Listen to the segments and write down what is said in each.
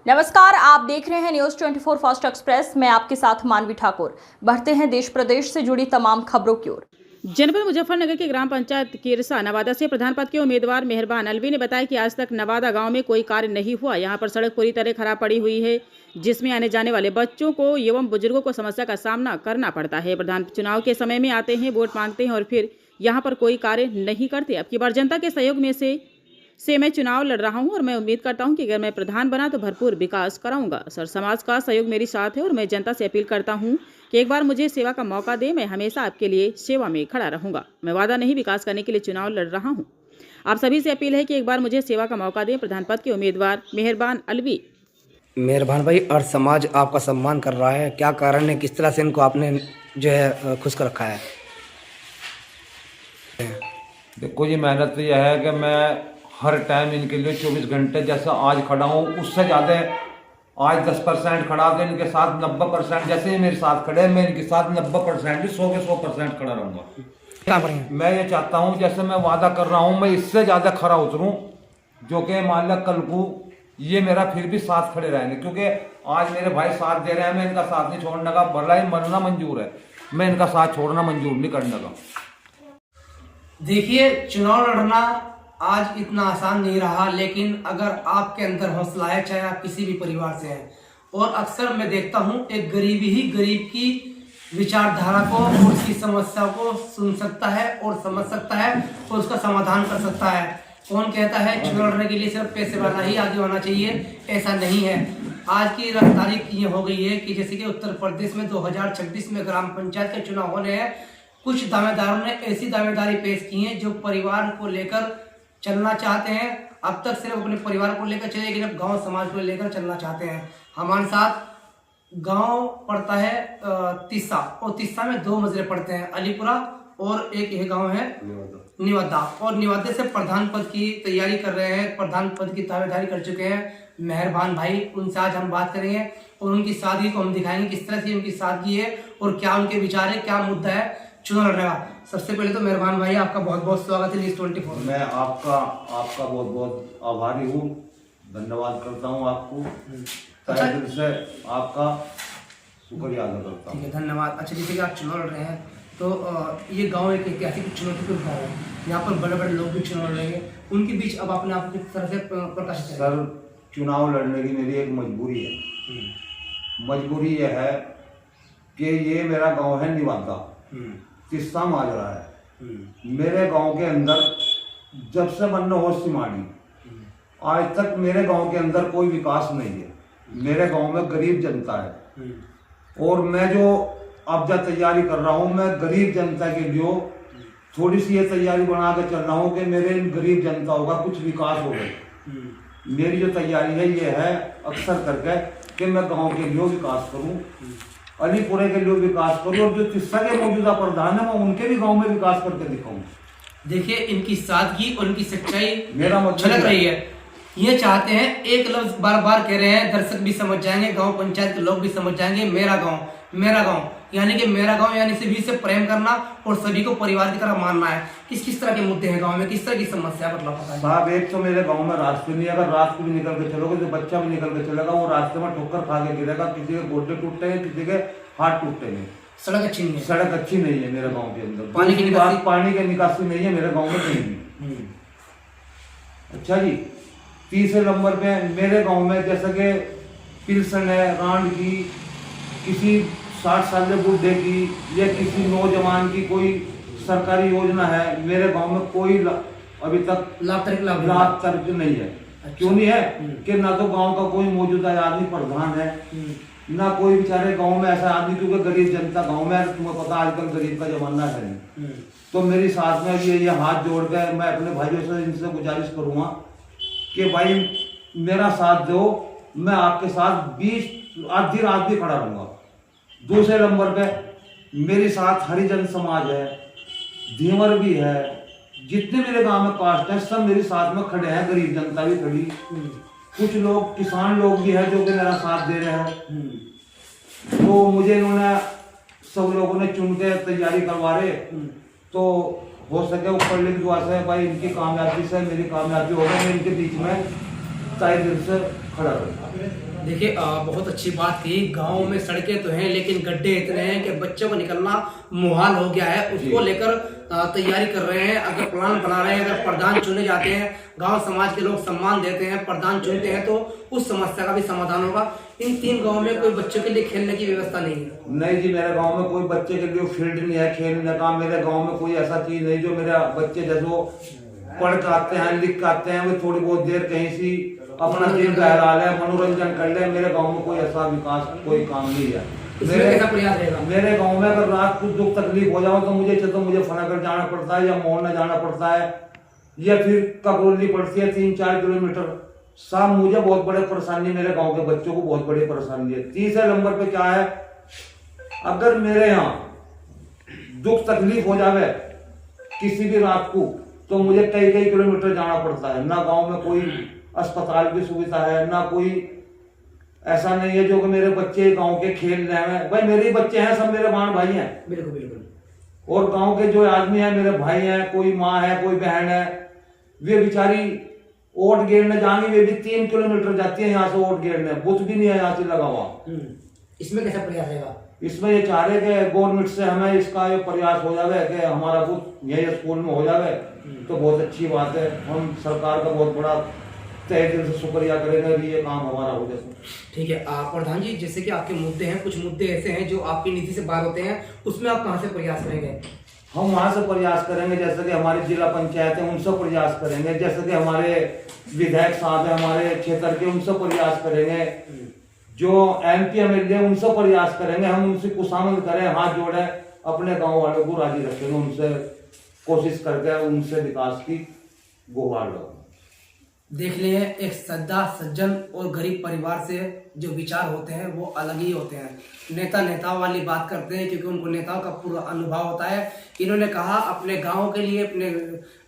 नमस्कार, आप देख रहे हैं न्यूज 24 फास्ट एक्सप्रेस। मैं आपके साथ मानवी ठाकुर। बढ़ते हैं देश प्रदेश से जुड़ी तमाम खबरों की ओर। जनपद मुजफ्फरनगर के ग्राम पंचायत किरसा नवादा से प्रधान पद के उम्मीदवार मेहरबान अलवी ने बताया कि आज तक नवादा गांव में कोई कार्य नहीं हुआ। यहां पर सड़क पूरी तरह खराब पड़ी हुई है, जिसमें आने जाने वाले बच्चों को एवं बुजुर्गों को समस्या का सामना करना पड़ता है। प्रधान चुनाव के समय में आते हैं, वोट मांगते हैं और फिर यहाँ पर कोई कार्य नहीं करते। अब की बार जनता के सहयोग में से मैं चुनाव लड़ रहा हूं और मैं उम्मीद करता हूं कि अगर मैं प्रधान बना तो भरपूर विकास कराऊंगा। सर, समाज का सहयोग मेरे साथ है और मैं जनता से अपील करता हूं कि एक बार मुझे सेवा का मौका दे। मैं हमेशा आपके लिए सेवा में खड़ा रहूंगा। मैं वादा नहीं, विकास करने के लिए चुनाव लड़ रहा हूं। आप सभी से अपील है कि एक बार मुझे सेवा का मौका दें। प्रधान पद के उम्मीदवार मेहरबान अलवी। मेहरबान भाई, और समाज आपका सम्मान कर रहा है, क्या कारण है, किस तरह से इनको आपने जो है खुश कर रखा है? देखो जी, मेहनत तो यह है कि मैं हर टाइम इनके लिए 24 घंटे, जैसा आज खड़ा हूँ उससे ज़्यादा आज 10% खड़ा होकर इनके साथ 90%, जैसे ये मेरे साथ खड़े हैं मैं इनके साथ 90% 100 के 100% खड़ा रहूँगा। मैं ये चाहता हूँ, जैसे मैं वादा कर रहा हूँ, मैं इससे ज़्यादा खड़ा उतरूँ, जो कि मान लो कल को ये मेरा फिर भी साथ खड़े रहेंगे, क्योंकि आज मेरे भाई साथ दे रहे हैं। मैं इनका साथ नहीं छोड़ने का, भला ही मरना मंजूर है, मैं इनका साथ छोड़ना मंजूर नहीं करने का। देखिए, चुनाव लड़ना आज इतना आसान नहीं रहा, लेकिन अगर आपके अंदर हौसला है, चाहे आप किसी भी परिवार से हैं, और अक्सर मैं देखता हूं एक गरीब ही गरीब की विचारधारा को और उसकी समस्या को सुन सकता है और समझ सकता है और उसका समाधान कर सकता है। कौन कहता है चुनाव लड़ने के लिए सिर्फ पैसे वाला ही आगे होना चाहिए? ऐसा नहीं है। आज की तारीख ये हो गई है कि जैसे कि उत्तर प्रदेश में 2026 में ग्राम पंचायत के चुनाव होने हैं। कुछ दावेदारों ने ऐसी दावेदारी पेश की है जो परिवार को लेकर चलना चाहते हैं। अब तक सिर्फ अपने परिवार को लेकर चले, लेकिन अब गांव समाज को लेकर चलना चाहते हैं। हमारे साथ गांव पड़ता है तिस्सा, और तिस्सा में 2 मजरे पड़ते हैं, अलीपुरा और एक यह गांव है निवादा। और निवादा से प्रधान पद की तैयारी कर रहे हैं, प्रधान पद की दावेदारी कर चुके हैं मेहरबान भाई। उनसे आज हम बात करेंगे और उनकी सादगी को हम दिखाएंगे, किस तरह से उनकी सादगी है और क्या उनके विचार है, क्या मुद्दा है चुनाव लड़ने का। सबसे पहले तो मेहरबान भाई, आपका बहुत बहुत स्वागत है न्यूज़ 24। मैं आपका बहुत बहुत आभारी हूँ, धन्यवाद करता हूँ आपको, तहे दिल से आपका शुक्रिया अदा करता हूँ। ठीक है, धन्यवाद। अच्छा, जैसे कि आप चुनाव लड़ रहे हैं, तो ये गांव एक ऐतिहासिक चुनौतीपूर्ण गाँव है, यहाँ पर बड़े बड़े लोग भी चुनाव लड़ेंगे, उनके बीच अब आपने आप किस तरह से प्रकाशित करें? सर, चुनाव लड़ने की मेरी एक मजबूरी है। मजबूरी यह है कि ये मेरा गाँव है निवादा, किस्सा माजरा है। मेरे गांव के अंदर जब से मन होश सिमाड़ी आज तक मेरे गांव के अंदर कोई विकास नहीं है। मेरे गांव में गरीब जनता है, और मैं जो अब जब तैयारी कर रहा हूं, मैं गरीब जनता के लिए थोड़ी सी ये तैयारी बना के चल रहा हूं कि मेरे इन गरीब जनता का कुछ विकास हो गया। मेरी जो तैयारी है ये है अक्सर करके कि मैं गाँव के लिए विकास करूँ, अलीपुरे के लिए विकास करूँ, और जो तिस्सा के मौजूदा प्रधान है मैं उनके भी गांव में विकास करके दिखाऊं। देखिए, इनकी सादगी और इनकी सच्चाई मेरा मतलब झलक रही है। ये चाहते हैं, एक लफ्ज बार बार कह रहे हैं, दर्शक भी समझ जाएंगे, गांव पंचायत के लोग भी समझ जाएंगे, मेरा गांव मेरा गांव, यानी कि मेरा गांव यानी सभी से प्रेम करना और सभी को परिवार की तरह मानना है। किस किस तरह के मुद्दे हैं गांव में, किस तरह की समस्या मतलब पता है? साहब, एक तो मेरे गांव में रास्ते नहीं है। अगर रात को भी निकल के चलोगे तो बच्चा भी निकल के चलेगा, वो रास्ते में ठोकर खा के गिरेगा, किसी के गोडे टूटते हैं, किसी के हाथ टूटते हैं। सड़क अच्छी नहीं है। सड़क अच्छी नहीं है मेरे गाँव के अंदर। पानी की निकासी नहीं है मेरे गाँव में कहीं भी। अच्छा जी, तीसरे नंबर पे मेरे गांव में जैसे कि पिल्सन है, रांड की, किसी 60 साल के बुढ़े की या किसी नौजवान की कोई सरकारी योजना है, मेरे गांव में कोई अभी तक लाभ तक नहीं है। अच्छा। क्यों नहीं है कि ना तो गांव का कोई मौजूदा आदमी प्रधान है, ना कोई बेचारे गांव में ऐसा आदमी, क्योंकि गरीब जनता गांव में, तुम्हें पता आजकल गरीब का जमाना है। तो मेरी साथ में ये हाथ जोड़ कर मैं अपने भाइयों से इनसे गुजारिश करूंगा कि भाई मेरा साथ दो, मैं आपके साथ 20 आधी रात भी खड़ा रहूंगा। दूसरे नंबर पे मेरे साथ हरिजन समाज है, धीवर भी है, जितने मेरे गांव में कास्ट है सब मेरे साथ में खड़े हैं, गरीब जनता भी खड़ी, कुछ लोग किसान लोग भी हैं जो कि मेरा साथ दे रहे हैं। तो मुझे इन्होंने सब लोगों ने चुन के तैयारी करवा रहे, तो हो सके ऊपर दुआ से भाई इनकी कामयाबी से मेरी कामयाबी होगा। मैं इनके बीच में तहे दिल से खड़ा करें। देखिए बहुत अच्छी बात की। गांव में सड़कें तो हैं लेकिन गड्ढे इतने हैं कि बच्चों को निकलना मुहाल हो गया है। उसको लेकर तैयारी कर रहे हैं, अगर प्लान बना रहे हैं। अगर प्रधान चुने जाते हैं, गांव समाज के लोग सम्मान देते हैं, प्रधान चुनते हैं, तो उस समस्या का भी समाधान होगा। इन 3 गाँव में कोई बच्चों के लिए खेलने की व्यवस्था नहीं है। नहीं जी, मेरे गांव में कोई बच्चे के लिए फील्ड नहीं है खेलने का। मेरे गांव में कोई ऐसा चीज नहीं जो मेरे बच्चे जैसे पढ़ के आते हैं, लिख के आते हैं, वो थोड़ी बहुत देर कहीं सी अपना दिन बहला ले, मनोरंजन कर ले। मेरे गांव में कोई ऐसा विकास कोई काम नहीं है। मेरे गांव में अगर रात कुछ दुख तकलीफ हो जाओ तो मुझे फनागढ़ जाना पड़ता है या मोहना जाना पड़ता है या फिर ककरोली पड़ती है 3-4 किलोमीटर। साहब मुझे बहुत बड़े परेशानी, मेरे गांव के बच्चों को बहुत बड़ी परेशानी है। तीसरे नंबर पे क्या है, अगर मेरे यहाँ दुख तकलीफ हो जावे किसी भी रात को तो मुझे कई किलोमीटर जाना पड़ता है। ना गांव में कोई अस्पताल की सुविधा है, ना कोई ऐसा नहीं है जो कि मेरे बच्चे गांव के खेल रहे हैं। भाई मेरे ही बच्चे हैं, सब मेरे बहन भाई हैं। बिल्कुल बिल्कुल। और गांव के जो आदमी हैं मेरे भाई हैं, कोई माँ है, कोई बहन है, वे बेचारी ओट गेरने जाएंगी, वे भी 3 किलोमीटर जाती है यहाँ से ओट गेरने। बुथ भी नहीं है यहाँ से लगा हुआ। इसमें कैसा प्रयास रहेगा? इसमें ये चाह रहे कि गवर्नमेंट से हमें इसका ये प्रयास हो जावे कि हमारा बुथ यही स्कूल में हो जावे तो बहुत अच्छी बात है। हम सरकार का बहुत बड़ा तहे दिल से शुक्रिया करेंगे कि ये काम हमारा हो जाए। ठीक है प्रधान जी, जैसे कि आपके मुद्दे हैं, कुछ मुद्दे ऐसे हैं जो आपकी नीति से बाहर होते हैं, उसमें आप कहाँ से प्रयास करेंगे? हम वहां से प्रयास करेंगे, जैसे कि हमारी जिला पंचायत है उनसे प्रयास करेंगे, जैसे कि हमारे विधायक साहब है हमारे क्षेत्र के, उनसे प्रयास करेंगे, जो MP MLA उनसे प्रयास करेंगे। हम उनसे कुशामद करें, हाथ जोड़े, अपने गांव वालों को राजी रखेंगे, उनसे कोशिश करके उनसे विकास की गुहार लगाएंगे। देख लिए एक सज्जन और गरीब परिवार से जो विचार होते हैं वो अलग ही होते हैं। नेताओं वाली बात करते हैं क्योंकि उनको नेताओं का पूरा अनुभव होता है। इन्होंने कहा अपने गांव के लिए, अपने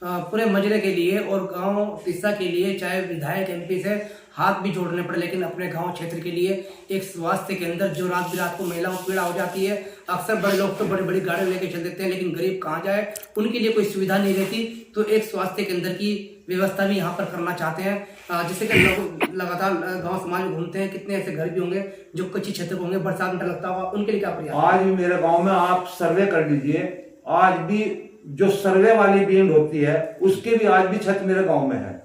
पूरे मजरे के लिए और गांव तिस्सा के लिए, चाहे विधायक MP से हाथ भी जोड़ने पड़े, लेकिन अपने गांव क्षेत्र के लिए एक स्वास्थ्य केंद्र जो रात बिरात को महिलाओं को पीड़ा हो जाती है। अक्सर बड़े लोग तो बड़ी बड़ी गाड़ी लेके चल देते हैं, लेकिन गरीब कहाँ जाए, उनके लिए कोई सुविधा नहीं रहती। तो एक स्वास्थ्य केंद्र की व्यवस्था भी यहाँ पर करना चाहते हैं। जिससे कि लोग लगातार गांव समाज में घूमते हैं, कितने ऐसे घर भी होंगे जो कच्ची छत होंगे, बरसात में लगता होगा, उनके लिए क्या प्रयास? आज भी मेरे गांव में आप सर्वे कर लीजिए, आज भी जो सर्वे वाली बीएड होती है उसके भी आज भी छत मेरे गांव में है।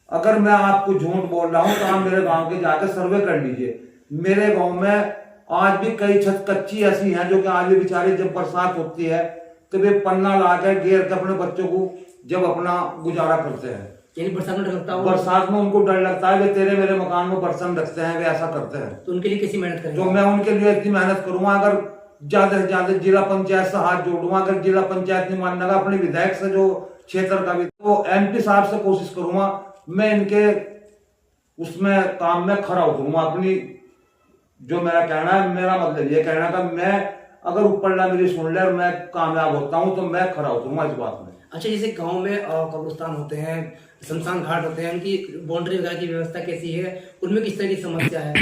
अगर मैं आपको झूठ बोल रहा हूं तो आप मेरे गांव के जाकर सर्वे कर लीजिए। मेरे गांव में आज भी कई छत कच्ची ऐसी हैं जो कि आज भी बेचारे जब बरसात होती है तो वे पन्ना लाकर घेर के अपने बच्चों को जब अपना गुजारा करते हैं। यानी बरसात में डर लगता है? बरसात में उनको डर लगता है, वे तेरे मेरे मकान में बरसन रखते हैं, वे ऐसा करते हैं। तो उनके लिए कैसी मेहनत करेंगे? तो मैं उनके लिए इतनी मेहनत करूंगा, अगर ज्यादा से ज्यादा जिला पंचायत से हाथ जोड़ूंगा। अगर जिला पंचायत नहीं मानेगा, अपने विधायक से जो क्षेत्र का भी, तो MP साहब से कोशिश करूंगा मैं इनके उसमें काम में खरा उतरूंगा। अपनी जो मेरा कहना है, मेरा मतलब ये कहना का, मैं अगर ऊपर ना मेरी सुन ले और मैं कामयाब होता हूं तो मैं खरा उतरूंगा इस बात में। अच्छा, जैसे गांव में कब्रिस्तान होते हैं, शमशान घाट होते हैं, उनकी बाउंड्री वगैरह की व्यवस्था कैसी है? उनमें किस तरह की समस्या है?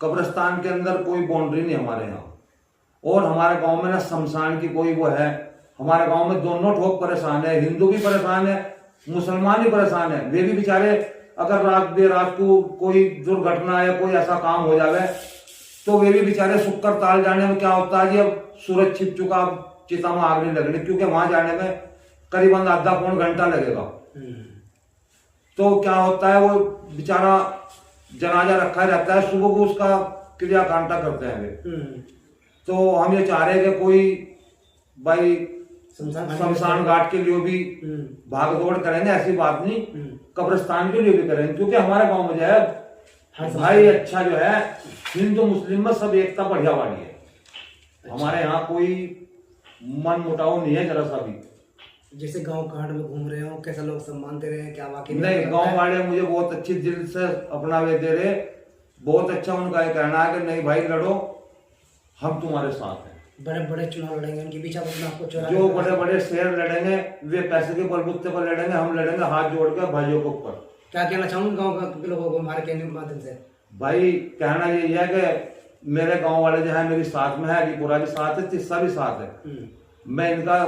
कब्रिस्तान के अंदर कोई बाउंड्री नहीं हमारे यहाँ, और हमारे गांव में ना शमशान की कोई वो है। हमारे गांव में दोनों ठोक परेशान है, हिंदू भी परेशान है, मुसलमान भी परेशान है। वे भी बेचारे अगर रात बेरात को कोई दुर्घटना या कोई ऐसा काम हो जावे तो वे भी बेचारे शुक्र ताल जाने में क्या होता है जी, अब सूरज छिप चुका, अब चिता में आग नहीं लगनी, क्योंकि वहां जाने में करीबन आधा पौन घंटा लगेगा। तो क्या होता है, वो बेचारा जनाजा रखा रहता है, सुबह को उसका क्रियाकांता करते हैं वे। तो हम ये चाह रहे हैं कि कोई भाई शमशान घाट के लिए भी भाग दौड़ करेंगे, ऐसी बात नहीं, कब्रिस्तान के लिए भी करेंगे, क्योंकि हमारे गांव में जो है भाई अच्छा जो है, हिंदू मुस्लिम में सब एकता बढ़िया वाली है। अच्छा। हमारे यहाँ कोई मन मुटाव नहीं है जरा सा भी। जैसे गांव घाट में घूम रहे हो, कैसा लोग सम्मान दे रहे हैं, क्या वाकई नहीं, गांव वाले मुझे बहुत अच्छी दिल से अपना वे दे रहे, बहुत अच्छा उनका ये कहना है कि नहीं भाई लड़ो, हम तुम्हारे साथ हैं। बड़े बड़े चुनाव लड़ेंगे, उनके बीच आपको जो बड़े बड़े शेर लड़ेंगे वे पैसे के बलबूते पर लड़ेंगे, हम लड़ेंगे हाथ जोड़ कर भाइयों के ऊपर। क्या कहना चाहूंगा गाँव के लोगों को हमारे कहने के माध्यम से? भाई कहना यही है कि मेरे गांव वाले जो है मेरे साथ में है, अलीपुरा भी साथ है, तिस्सा भी साथ है। मैं इनका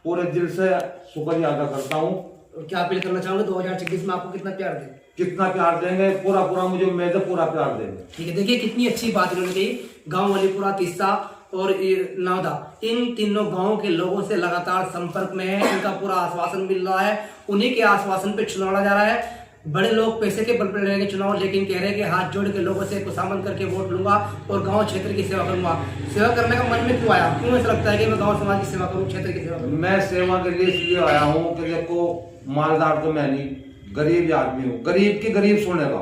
पूरे दिल से शुक्रिया अदा करता हूँ। क्या अपील करना चाहूंगा 2026 में आपको कितना प्यार दे? कितना प्यार देंगे, पूरा पूरा मुझे उम्मीद है पूरा प्यार देंगे। ठीक है, देखिए कितनी अच्छी बात इन्होंने कही। गांव वालीपुरा, तिस्सा और ये नावदा, इन तीनों गांवों के लोगों से लगातार संपर्क में है, इनका पूरा आश्वासन मिल रहा है, उन्हीं के आश्वासन पे चुनाव लड़ा जा रहा है। बड़े लोग पैसे के बल पर लड़ेंगे चुनाव, लेकिन कह रहे हैं कि हाथ जोड़ के लोगों से खुशामद करके वोट लूंगा और गांव क्षेत्र की सेवा करूंगा। सेवा करने का मन में क्यों आया, क्यों ऐसा लगता है कि मैं गांव समाज की सेवा करूं, क्षेत्र की सेवा करूं? मैं सेवा के लिए इसलिए आया हूँ कि देखो, मालदार तो मैं नहीं, गरीब आदमी हूँ। गरीब की गरीब सुनेगा,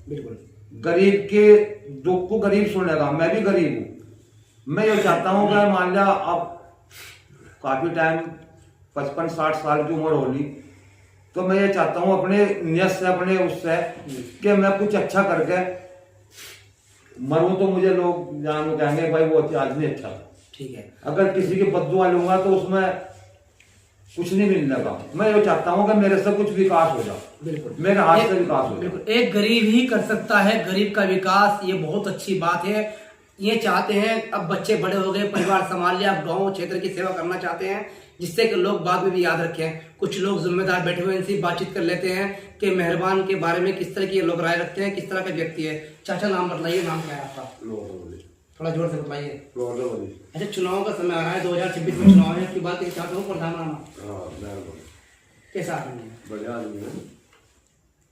बिल्कुल गरीब के दुख को गरीब सुनेगा। मैं भी गरीब हूँ। मैं ये चाहता हूँ कि मान लिया अब काफी टाइम 55-60 साल की उम्र होगी, तो मैं ये चाहता हूँ अपने नियत से, अपने उससे कि मैं कुछ अच्छा करके मरूं तो मुझे लोग जान कहेंगे भाई वो आदमी अच्छा। ठीक है, अगर किसी की बद्दुआ लूंगा तो उसमें कुछ नहीं मिलने का। मैं ये चाहता हूँ कि मेरे से कुछ विकास हो जाए, बिल्कुल मेरे हाथ से विकास हो जाए। बिल्कुल, एक गरीब ही कर सकता है गरीब का विकास, ये बहुत अच्छी बात है। ये चाहते हैं, अब बच्चे बड़े हो गए, परिवार संभाल लिया, अब गांव क्षेत्र की सेवा करना चाहते हैं, जिससे कि लोग बाद में भी याद रखें। कुछ लोग जिम्मेदार बैठे हुए इनसे बातचीत कर लेते हैं कि मेहरबान के बारे में किस तरह की लोग राय रखते हैं, किस तरह का व्यक्ति है। चाचा नाम बताइए, नाम क्या है आपका? थोड़ा जोर से बताइए। अच्छा, चुनाव का समय आ रहा है, 2026 में चुनाव है, आपकी बात चाहता हूँ प्रधान कैसा आदमी है? बढ़िया आदमी है,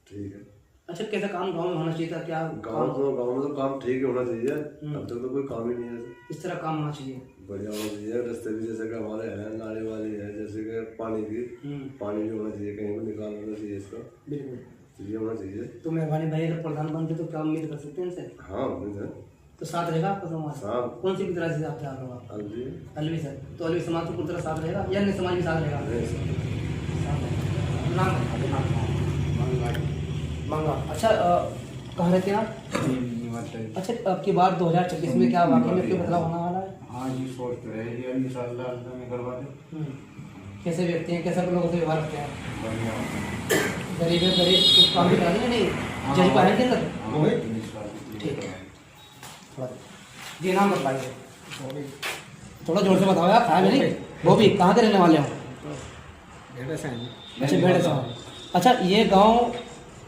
ठीक है। अच्छा, कैसा काम गांव में होना चाहिए था? क्या गांव में तो काम ठीक होना चाहिए। अब तक तो कोई काम ही नहीं है। इस तरह काम होना चाहिए, बढ़िया होना चाहिए। रास्ते भी जैसे कि हमारे हैं, नाले वाले हैं, जैसे कि पानी भी होना चाहिए, कहीं पर निकालना चाहिए इसका, बिल्कुल ये होना चाहिए। तो मेहरबानी भाई, अगर प्रधान बनते तो क्या उम्मीद कर सकते हैं इनसे? हाँ, उम्मीद है। तो साथ रहेगा आपका समाज? हाँ। कौन सी विद्यालय से आप तैयार होगा? अलवी अलवी सर, तो अलवी समाज तो पूरी तरह साथ रहेगा या अन्य समाज भी साथ रहेगा? नाम मंगा। अच्छा, कहाँ रहते हैं आप? अच्छा, अब की बार 2026 में क्या वाकई में क्यों बदलाव होने वाला है? हाँ जी, सोच तो है जी, इंशाल्लाह अल्लाह में करवा दे। कैसे व्यक्ति हैं, कैसे लोगों से व्यवहार रखते हैं? बढ़िया। गरीब है, गरीब कुछ काम भी कराएंगे नहीं, जज्बा है क्या सर? ठीक है, थोड़ा जी नाम बताइए, थोड़ा जोर से बताओ यार, खाया नहीं। वो भी कहाँ के रहने वाले हो? अच्छा, बेड़े से। अच्छा, ये गांव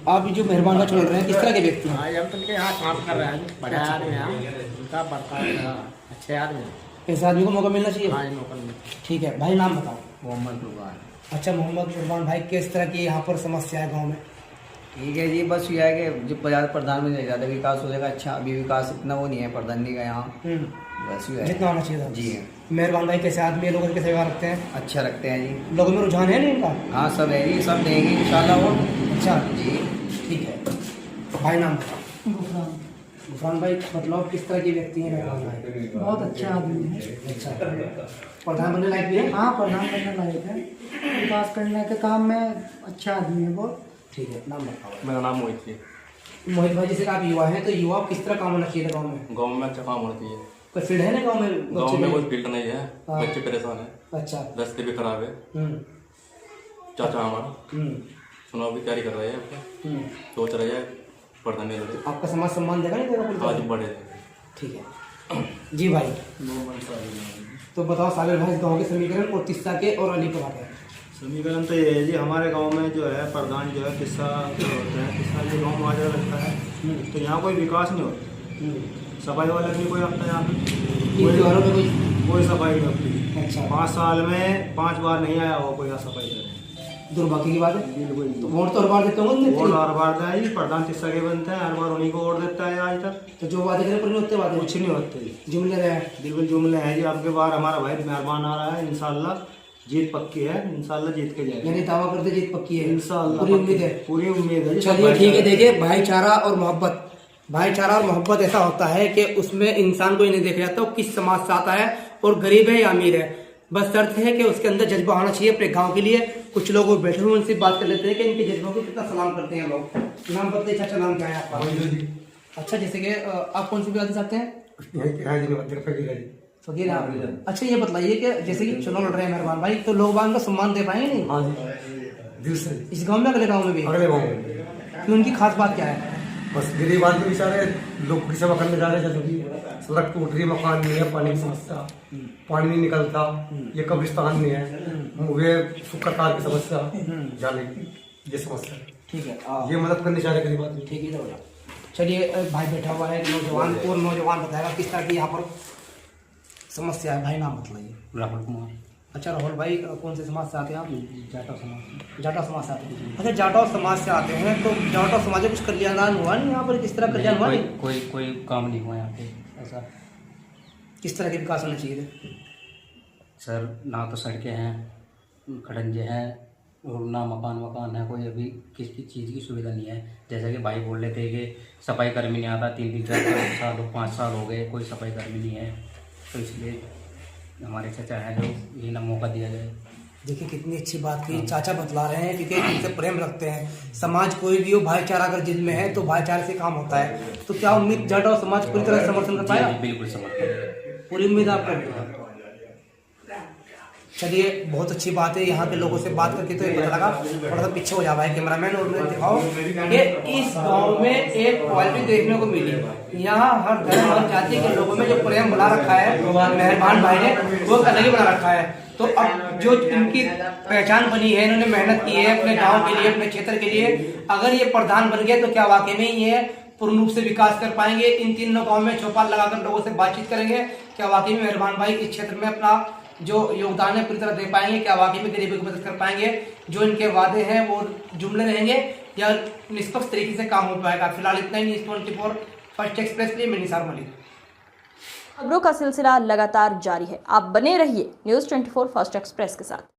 आप जो मेहरबान का चुन रहे हैं, किस तरह के व्यक्ति हैं? हम तो यहाँ काम कर रहे हैं, बड़े आदमी हैं, उनका बर्ताव अच्छे आदमी हैं। ऐसे आदमी को मौका मिलना चाहिए। हाँ, मौका मिलता। ठीक है भाई, नाम बताओ। मोहम्मद कुर्बान। अच्छा, मोहम्मद कुर्बान भाई, किस तरह की यहाँ पर समस्या है गाँव में? ठीक है जी, बस ये है कि जो प्रधान में ज़्यादा विकास हो जाएगा। अच्छा, अभी विकास इतना वो नहीं है प्रधानी का यहाँ, बस ये है जितना होना चाहिए था। जी। मेहरबान भाई कैसे आदमी है, लोगों के सेवा रखते हैं? अच्छा रखते हैं जी। लोगों में रुझान है नहीं इनका? हाँ, सब है जी, सब देंगे इंशाल्लाह वो। अच्छा जी, ठीक है भाई, नाम बताओ। गुफरान भाई, मतलब किस तरह के व्यक्ति हैं मेहरबान भाई? बहुत अच्छा आदमी है। अच्छा, प्रधान बनने लायक भी है? हाँ, प्रधान बनने लायक है, विकास करने के काम में अच्छा आदमी है बहुत। ठीक है, नाम बताओ। मेरा नाम मोहित है। मोहित भाई, जैसे आप युवा हैं, तो युवा किस तरह काम होना चाहिए गाँव में? गांव में अच्छा काम होना चाहिए। कोई फील्ड है ना गाँव में? गांव में कोई फील्ड नहीं है, हाँ। बच्चे परेशान है, अच्छा। रास्ते भी खराब है। चाचा हमारा चुनाव की तैयारी कर रहे हैं, सोच रहे हैं प्रधान नहीं लगे। आपका समाज सम्मान देगा नहीं देगा? आज बड़े ठीक है जी भाई। तो बताओ साबिर भाई, गाँव के समीकरण और तिस्सा के और अलीपुरा के समीकरण तो ये है जी, हमारे गांव में जो है प्रधान जो है किस्सा जो होते हैं, किस्सा जो गाँव में आ जाता लगता है, तो यहाँ कोई विकास नहीं होता। सफाई वाला भी कोई आता है यहाँ पे, कोई सफाई नहीं होती। अच्छा, 5 साल में 5 बार नहीं आया वो कोई यहाँ सफाई करे। दुर्भाग्य की बात है। बिल्कुल। तो वोट तो हर बार देते होंगे? वोट हर बार देता है जी, प्रधान तिस्सा के बनते हैं, हर बार उन्हीं को वोट देता है आज तक। तो जो वादे करें पर नहीं होते, वादे कुछ नहीं होते जी, जुमले रहे। बिल्कुल जुमले हैं जी। आपके बार हमारा भाई मेहरबान आ रहा है, इंशाल्लाह जीत पक्की है, इंशाल्लाह जीत के जाएगा। यानी दावा करते जीत पक्की है? इंशाल्लाह पूरी उम्मीद है? पूरी उम्मीद है। चलिए ठीक है। देखिए, भाईचारा और मोहब्बत, भाईचारा और मोहब्बत ऐसा होता है कि उसमें इंसान को ही नहीं देखा जाता वो किस समाज से आता है और गरीब है या अमीर है। बस शर्त है कि उसके अंदर जज्बा होना चाहिए अपने गांव के लिए। कुछ लोग वो बैठे हुए उनसे बात कर लेते हैं कि इनके जज्बों को कितना सलाम करते हैं लोग। नाम बताइए चाचा, नाम क्या है आपका? अच्छा, जैसे कि आप कौन सी बिरादरी चाहते हैं? फकीर आप। अच्छा, ये बताइए कि जैसे कि चुनाव लड़ रहे हैं मेहरबान भाई, तो लोग बाग का सम्मान दे पाएंगे नहीं? हाँ जी, दिल से। इस गाँव में, अगले गाँव में भी? अगले गाँव में। तो उनकी खास बात क्या है? बस गरीब आदमी बेचारे लोग की सेवा करने जा रहे हैं, जैसे कि सड़क टूट रही है, मकान नहीं है, पानी की समस्या, पानी नहीं निकलता, ये कब्रिस्तान नहीं है, वे सुखकार की समस्या जाने की, ये समस्या है। ठीक है ये मदद करनी चाह रहे गरीब आदमी। ठीक है तो चलिए भाई बैठा हुआ है नौजवान और नौजवान बताएगा किस तरह की यहाँ पर समस्या है। भाई नाम बताइए। राहुल कुमार। अच्छा राहुल भाई कौन से समाज से आते हैं आप? जाटा समाज। जाटा समाज से आते हैं। अच्छा जाटा समाज से आते हैं तो जाटा समाज में कुछ कल्याण हुआ नहीं यहाँ पर? किस तरह कल्याण हुआ? कोई काम नहीं हुआ यहाँ पे ऐसा। किस तरह के विकास होना चाहिए थे? सर ना तो सड़कें हैं, खड़ंजे हैं और ना मकान है, कोई अभी किसी चीज़ की सुविधा नहीं है। जैसा कि भाई बोल रहे थे कि सफाई कर्मी नहीं आता, 3 साल 5 साल हो गए, कोई सफाई कर्मी नहीं है। तो इसलिए हमारे चाचा है जो ये ना मौका दिया जाए। देखिए कितनी अच्छी बात की चाचा बतला रहे हैं क्योंकि इनसे प्रेम रखते हैं। समाज कोई भी हो, भाईचारा अगर जिद में है तो भाईचारे से काम होता है। तो क्या उम्मीद जाटा और समाज पूरी तरह समर्थन कर पाएगा? बिल्कुल समर्थन, पूरी उम्मीद आपको। चलिए बहुत अच्छी बात है। यहाँ के लोगों से बात करके तो ये पता लगा, थोड़ा सा पीछे हो जा भाई कैमरामैन और मुझे दिखाओ कि इस गांव में एक क्वालिटी देखने को मिली। यहाँ हर धर्म हर जाति के लोगों में जो प्रेम बना रखा है मेहरबान भाई ने, वो अलग ही बना रखा है। तो अब जो इनकी पहचान बनी है, इन्होंने मेहनत की है अपने गाँव के लिए, अपने क्षेत्र के लिए। अगर ये प्रधान बन गए तो क्या वाकई में ये पूर्ण रूप से विकास कर पाएंगे? इन तीनों गाँव में चौपाल लगाकर लोगों से बातचीत करेंगे, क्या वाकई में मेहरबान भाई इस क्षेत्र में अपना जो योगदान है पूरी तरह दे पाएंगे? क्या वाकई में गरीबों की मदद कर पाएंगे? जो इनके वादे हैं वो जुमले रहेंगे या निष्पक्ष तरीके से काम हो पाएगा? फिलहाल इतना ही। न्यूज़ 24 फर्स्ट एक्सप्रेस के लिए मैं निसार मलिक। खबरों का सिलसिला लगातार जारी है, आप बने रहिए न्यूज़ 24 फर्स्ट एक्सप्रेस के साथ।